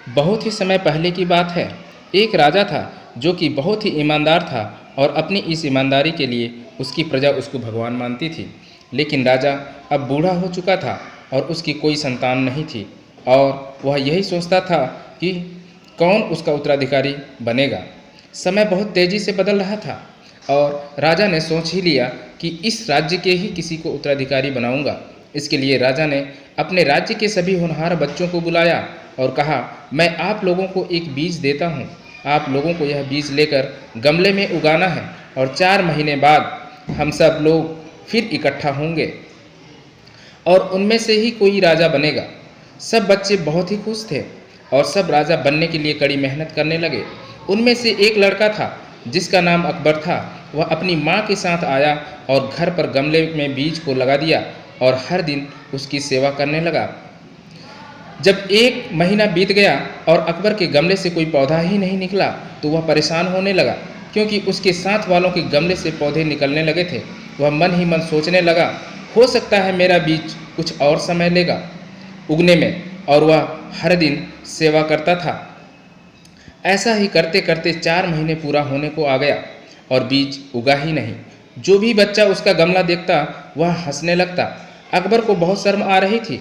बहुत ही समय पहले की बात है। एक राजा था जो कि बहुत ही ईमानदार था और अपनी इस ईमानदारी के लिए उसकी प्रजा उसको भगवान मानती थी। लेकिन राजा अब बूढ़ा हो चुका था और उसकी कोई संतान नहीं थी और वह यही सोचता था कि कौन उसका उत्तराधिकारी बनेगा। समय बहुत तेज़ी से बदल रहा था और राजा ने सोच ही लिया कि इस राज्य के ही किसी को उत्तराधिकारी बनाऊंगा। इसके लिए राजा ने अपने राज्य के सभी होनहार बच्चों को बुलाया और कहा, मैं आप लोगों को एक बीज देता हूँ। आप लोगों को यह बीज लेकर गमले में उगाना है और 4 महीने बाद हम सब लोग फिर इकट्ठा होंगे और उनमें से ही कोई राजा बनेगा। सब बच्चे बहुत ही खुश थे और सब राजा बनने के लिए कड़ी मेहनत करने लगे। उनमें से एक लड़का था जिसका नाम अकबर था। वह अपनी माँ के साथ आया और घर पर गमले में बीज को लगा दिया और हर दिन उसकी सेवा करने लगा। जब 1 महीना बीत गया और अकबर के गमले से कोई पौधा ही नहीं निकला तो वह परेशान होने लगा, क्योंकि उसके साथ वालों के गमले से पौधे निकलने लगे थे। वह मन ही मन सोचने लगा, हो सकता है मेरा बीज कुछ और समय लेगा उगने में, और वह हर दिन सेवा करता था। ऐसा ही करते करते 4 महीने पूरा होने को आ गया और बीज उगा ही नहीं। जो भी बच्चा उसका गमला देखता वह हंसने लगता। अकबर को बहुत शर्म आ रही थी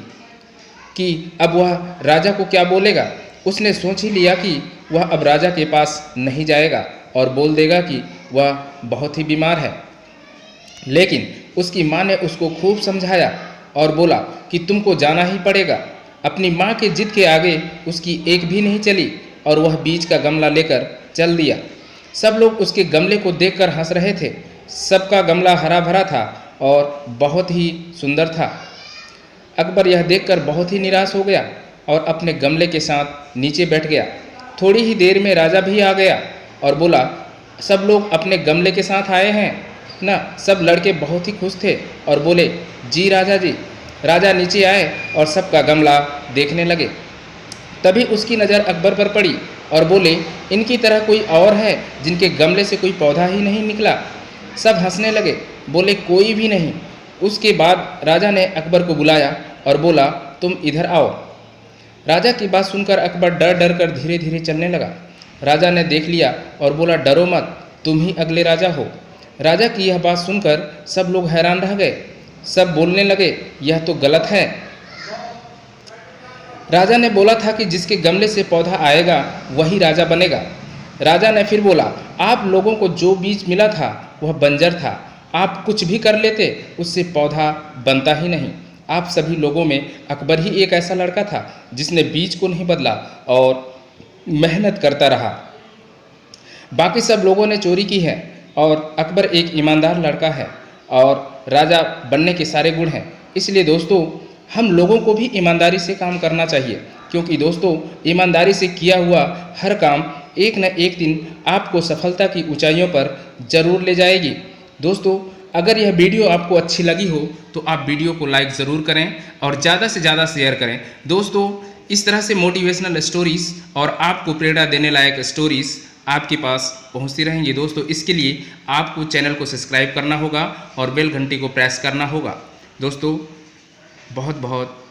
कि अब वह राजा को क्या बोलेगा। उसने सोच ही लिया कि वह अब राजा के पास नहीं जाएगा और बोल देगा कि वह बहुत ही बीमार है। लेकिन उसकी माँ ने उसको खूब समझाया और बोला कि तुमको जाना ही पड़ेगा। अपनी माँ के जिद के आगे उसकी एक भी नहीं चली और वह बीज का गमला लेकर चल दिया। सब लोग उसके गमले को देखकर हंस रहे थे। सबका गमला हरा भरा था और बहुत ही सुंदर था। अकबर यह देखकर बहुत ही निराश हो गया और अपने गमले के साथ नीचे बैठ गया। थोड़ी ही देर में राजा भी आ गया और बोला, सब लोग अपने गमले के साथ आए हैं ना। सब लड़के बहुत ही खुश थे और बोले, जी राजा जी। राजा नीचे आए और सबका गमला देखने लगे। तभी उसकी नज़र अकबर पर पड़ी और बोले, इनकी तरह कोई और है जिनके गमले से कोई पौधा ही नहीं निकला। सब हंसने लगे, बोले कोई भी नहीं। उसके बाद राजा ने अकबर को बुलाया और बोला, तुम इधर आओ। राजा की बात सुनकर अकबर डर डर कर धीरे धीरे चलने लगा। राजा ने देख लिया और बोला, डरो मत, तुम ही अगले राजा हो। राजा की यह बात सुनकर सब लोग हैरान रह गए। सब बोलने लगे, यह तो गलत है। राजा ने बोला था कि जिसके गमले से पौधा आएगा वही राजा बनेगा। राजा ने फिर बोला, आप लोगों को जो बीज मिला था वह बंजर था। आप कुछ भी कर लेते उससे पौधा बनता ही नहीं। आप सभी लोगों में अकबर ही एक ऐसा लड़का था जिसने बीज को नहीं बदला और मेहनत करता रहा। बाकी सब लोगों ने चोरी की है और अकबर एक ईमानदार लड़का है और राजा बनने के सारे गुण हैं। इसलिए दोस्तों, हम लोगों को भी ईमानदारी से काम करना चाहिए, क्योंकि दोस्तों ईमानदारी से किया हुआ हर काम एक न एक दिन आपको सफलता की ऊंचाइयों पर ज़रूर ले जाएगी। दोस्तों, अगर यह वीडियो आपको अच्छी लगी हो तो आप वीडियो को लाइक ज़रूर करें और ज़्यादा से ज़्यादा शेयर करें। दोस्तों, इस तरह से मोटिवेशनल स्टोरीज़ और आपको प्रेरणा देने लायक स्टोरीज़ आपके पास पहुंचती रहेंगी। दोस्तों, इसके लिए आपको चैनल को सब्सक्राइब करना होगा और बेल घंटी को प्रेस करना होगा। दोस्तों, बहुत बहुत